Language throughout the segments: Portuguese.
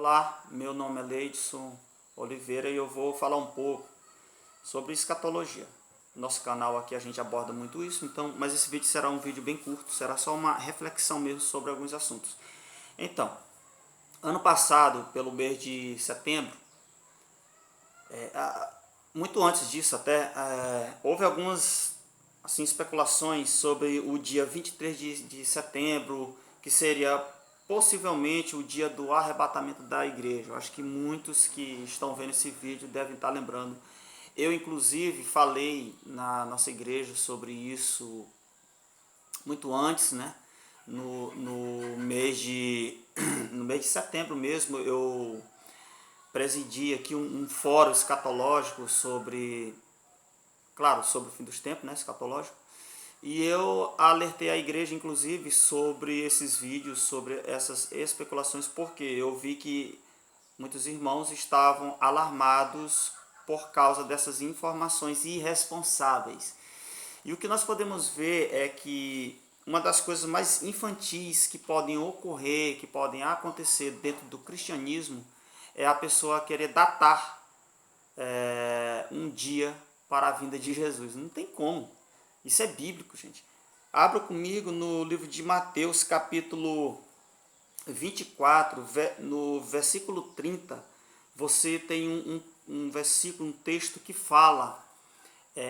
Olá, meu nome é Leidson Oliveira e eu vou falar um pouco sobre escatologia. Nosso canal aqui a gente aborda muito isso, então, mas esse vídeo será um vídeo bem curto, será só uma reflexão mesmo sobre alguns assuntos. Então, ano passado, pelo mês de setembro, muito antes disso até, houve algumas assim, especulações sobre o dia 23 de setembro, que seria possivelmente o dia do arrebatamento da igreja. Eu acho que muitos que estão vendo esse vídeo devem estar lembrando. Eu, inclusive, falei na nossa igreja sobre isso muito antes, né? No mês de, no mês de setembro mesmo, eu presidi aqui um fórum escatológico sobre, claro, sobre o fim dos tempos, né? Escatológico. E eu alertei a igreja, inclusive, sobre esses vídeos, sobre essas especulações, porque eu vi que muitos irmãos estavam alarmados por causa dessas informações irresponsáveis. E o que nós podemos ver é que uma das coisas mais infantis que podem ocorrer, que podem acontecer dentro do cristianismo, é a pessoa querer datar um dia para a vinda de Jesus. Não tem como. Isso é bíblico, gente. Abra comigo no livro de Mateus, capítulo 24, no versículo 30. Você tem um versículo, um texto que fala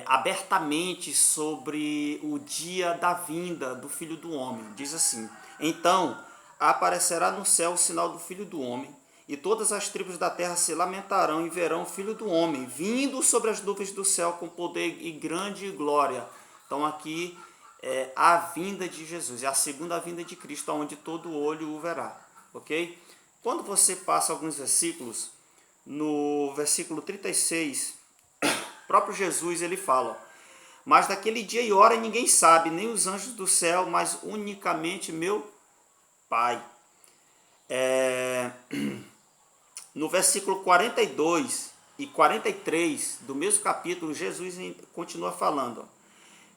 abertamente sobre o dia da vinda do Filho do Homem. Diz assim: então aparecerá no céu o sinal do Filho do Homem, e todas as tribos da terra se lamentarão e verão o Filho do Homem vindo sobre as nuvens do céu com poder e grande glória. Então aqui é a vinda de Jesus, é a segunda vinda de Cristo, onde todo olho o verá, ok? Quando você passa alguns versículos, no versículo 36, o próprio Jesus ele fala: mas daquele dia e hora ninguém sabe, nem os anjos do céu, mas unicamente meu Pai. No versículo 42 e 43 do mesmo capítulo, Jesus continua falando: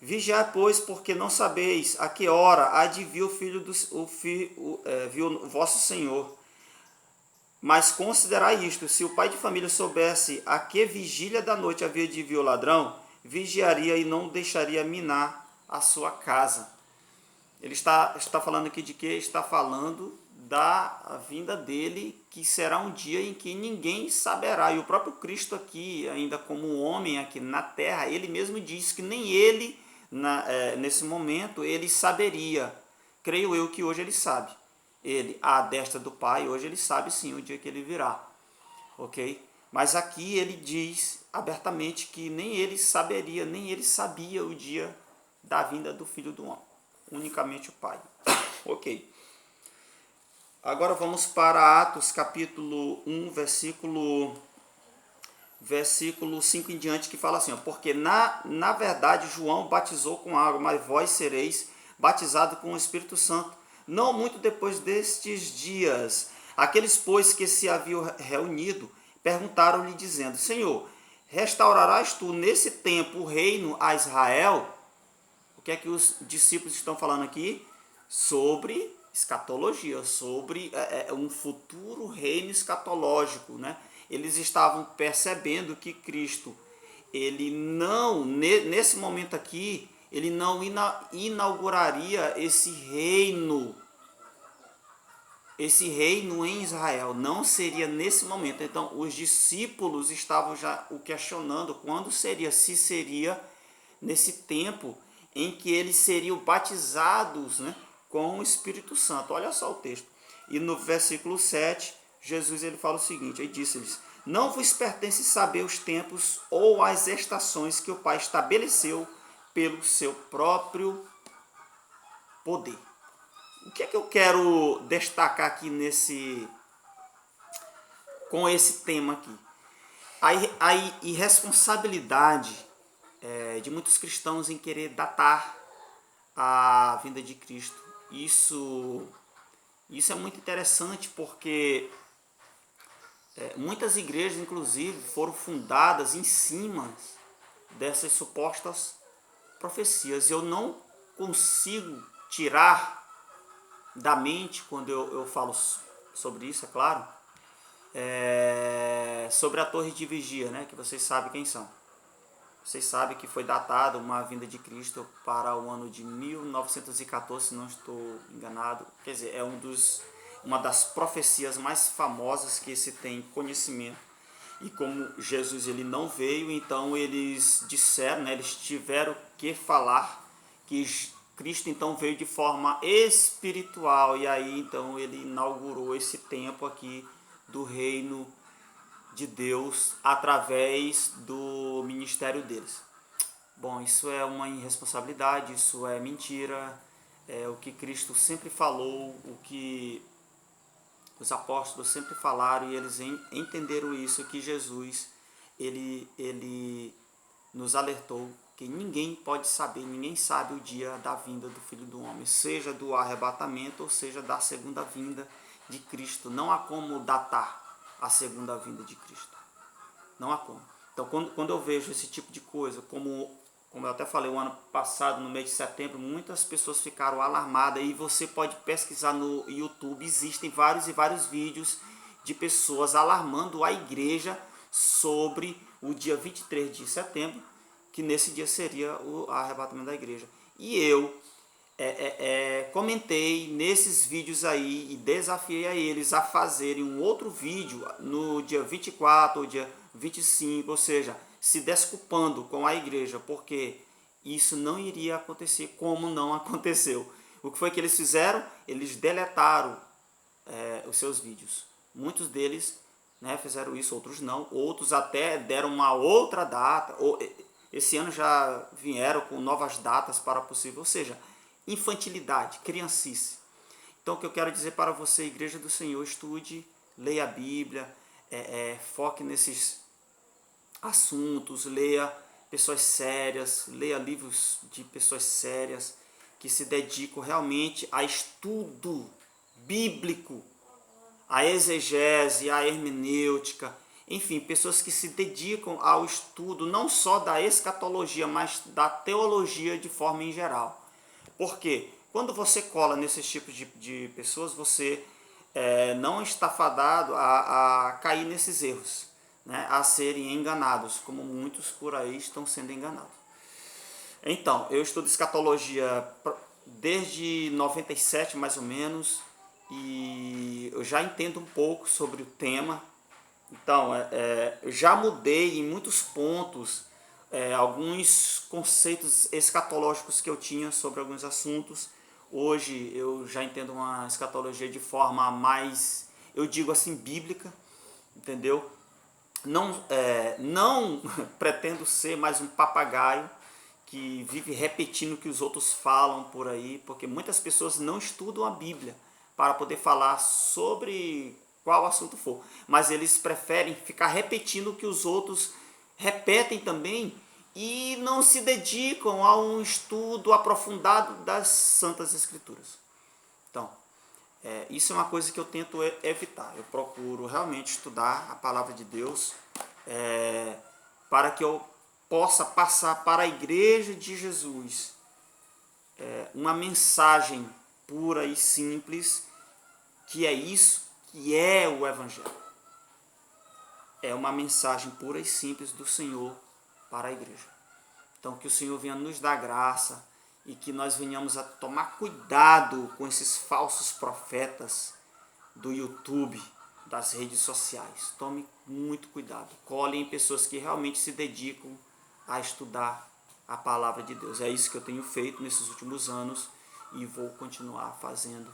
vigiai, pois, porque não sabeis a que hora há de vir o Filho do o vosso Senhor. Mas considerai isto: se o pai de família soubesse a que vigília da noite havia de vir o ladrão, vigiaria e não deixaria minar a sua casa. Ele está falando aqui de que? Está falando da vinda dele, que será um dia em que ninguém saberá. E o próprio Cristo aqui, ainda como homem aqui na terra, ele mesmo disse que nem ele, nesse momento, ele saberia. Creio eu que hoje ele sabe. Ele, à destra do Pai, hoje ele sabe sim o dia que ele virá. Ok? Mas aqui ele diz abertamente que nem ele saberia, nem ele sabia o dia da vinda do Filho do Homem. Unicamente o Pai. Ok. Agora vamos para Atos capítulo 1, versículo 5 em diante, que fala assim: ó, porque na verdade João batizou com água, mas vós sereis batizados com o Espírito Santo, não muito depois destes dias. Aqueles, pois, que se haviam reunido, perguntaram-lhe, dizendo: Senhor, restaurarás tu nesse tempo o reino a Israel? O que é que os discípulos estão falando aqui? Sobre escatologia, sobre um futuro reino escatológico, né? Eles estavam percebendo que Cristo, ele não, nesse momento aqui, ele não inauguraria esse reino em Israel, não seria nesse momento. Então os discípulos estavam já o questionando quando seria, se seria nesse tempo em que eles seriam batizados, né, com o Espírito Santo. Olha só o texto. E no versículo 7, Jesus ele fala o seguinte: ele disse-lhes: não vos pertence saber os tempos ou as estações que o Pai estabeleceu pelo seu próprio poder. O que é que eu quero destacar aqui com esse tema aqui? A irresponsabilidade de muitos cristãos em querer datar a vinda de Cristo. Isso é muito interessante, porque muitas igrejas, inclusive, foram fundadas em cima dessas supostas profecias. Eu não consigo tirar da mente, quando eu falo sobre isso, é claro, sobre a torre de vigia, né, que vocês sabem quem são. Vocês sabem que foi datada uma vinda de Cristo para o ano de 1914, se não estou enganado. Quer dizer, é uma das profecias mais famosas que se tem conhecimento. E como Jesus ele não veio, então eles disseram, né, eles tiveram que falar que Cristo então veio de forma espiritual. E aí então ele inaugurou esse tempo aqui do reino de Deus através do ministério deles. Bom, isso é uma irresponsabilidade, isso é mentira, é o que Cristo sempre falou, o que os apóstolos sempre falaram, e eles entenderam isso, que Jesus ele nos alertou que ninguém pode saber, ninguém sabe o dia da vinda do Filho do Homem, seja do arrebatamento ou seja da segunda vinda de Cristo. Não há como datar a segunda vinda de Cristo. Não há como. Então, quando eu vejo esse tipo de coisa, como eu até falei, o ano passado, no mês de setembro, muitas pessoas ficaram alarmadas, e você pode pesquisar no YouTube, existem vários e vários vídeos de pessoas alarmando a igreja sobre o dia 23 de setembro, que nesse dia seria o arrebatamento da igreja. E eu comentei nesses vídeos aí e desafiei a eles a fazerem um outro vídeo no dia 24 ou dia 25, ou seja, se desculpando com a igreja, porque isso não iria acontecer, como não aconteceu. O que foi que eles fizeram? Eles deletaram os seus vídeos. Muitos deles, né, fizeram isso, outros não. Outros até deram uma outra data. Esse ano já vieram com novas datas para possível. Ou seja, infantilidade, criancice. Então, o que eu quero dizer para você, Igreja do Senhor, estude, leia a Bíblia, foque nesses assuntos, leia pessoas sérias, leia livros de pessoas sérias que se dedicam realmente a estudo bíblico, a exegese, a hermenêutica, enfim, pessoas que se dedicam ao estudo não só da escatologia, mas da teologia de forma em geral. Porque quando você cola nesses tipos de pessoas, você não está fadado a cair nesses erros, né, a serem enganados, como muitos por aí estão sendo enganados. Então, eu estudo escatologia desde 97 mais ou menos, e eu já entendo um pouco sobre o tema. Então, eu já mudei em muitos pontos alguns conceitos escatológicos que eu tinha sobre alguns assuntos. Hoje eu já entendo uma escatologia de forma mais, eu digo assim, bíblica, entendeu? Não pretendo ser mais um papagaio que vive repetindo o que os outros falam por aí, porque muitas pessoas não estudam a Bíblia para poder falar sobre qual assunto for, mas eles preferem ficar repetindo o que os outros repetem também e não se dedicam a um estudo aprofundado das Santas Escrituras. Então, isso é uma coisa que eu tento evitar. Eu procuro realmente estudar a palavra de Deus para que eu possa passar para a igreja de Jesus uma mensagem pura e simples, que é isso que é o Evangelho. É uma mensagem pura e simples do Senhor para a igreja. Então, que o Senhor venha nos dar graça e que nós venhamos a tomar cuidado com esses falsos profetas do YouTube, das redes sociais. Tome muito cuidado. Colhem pessoas que realmente se dedicam a estudar a palavra de Deus. É isso que eu tenho feito nesses últimos anos e vou continuar fazendo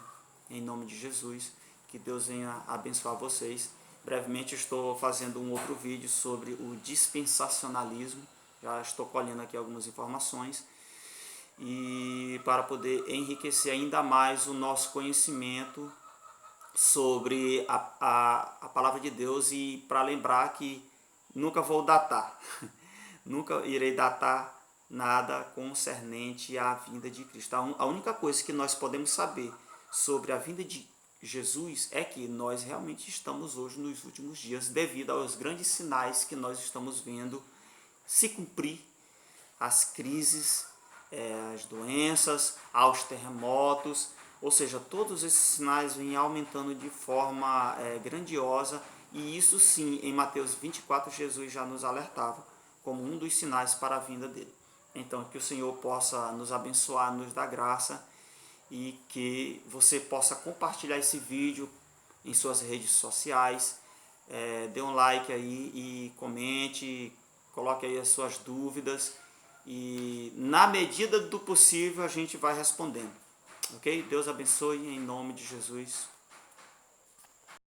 em nome de Jesus. Que Deus venha abençoar vocês. Brevemente estou fazendo um outro vídeo sobre o dispensacionalismo. Já estou colhendo aqui algumas informações e para poder enriquecer ainda mais o nosso conhecimento sobre a palavra de Deus, e para lembrar que nunca vou datar, nunca irei datar nada concernente à vinda de Cristo. A única coisa que nós podemos saber sobre a vinda de Jesus é que nós realmente estamos hoje nos últimos dias, devido aos grandes sinais que nós estamos vendo se cumprir, as crises, as doenças, aos terremotos, Ou seja, todos esses sinais vêm aumentando de forma grandiosa, e isso sim, em Mateus 24, Jesus já nos alertava como um dos sinais para a vinda dele. Então, que o Senhor possa nos abençoar, nos dar graça, e que você possa compartilhar esse vídeo em suas redes sociais. Dê um like aí e comente, coloque aí as suas dúvidas, e na medida do possível a gente vai respondendo. Ok? Deus abençoe em nome de Jesus.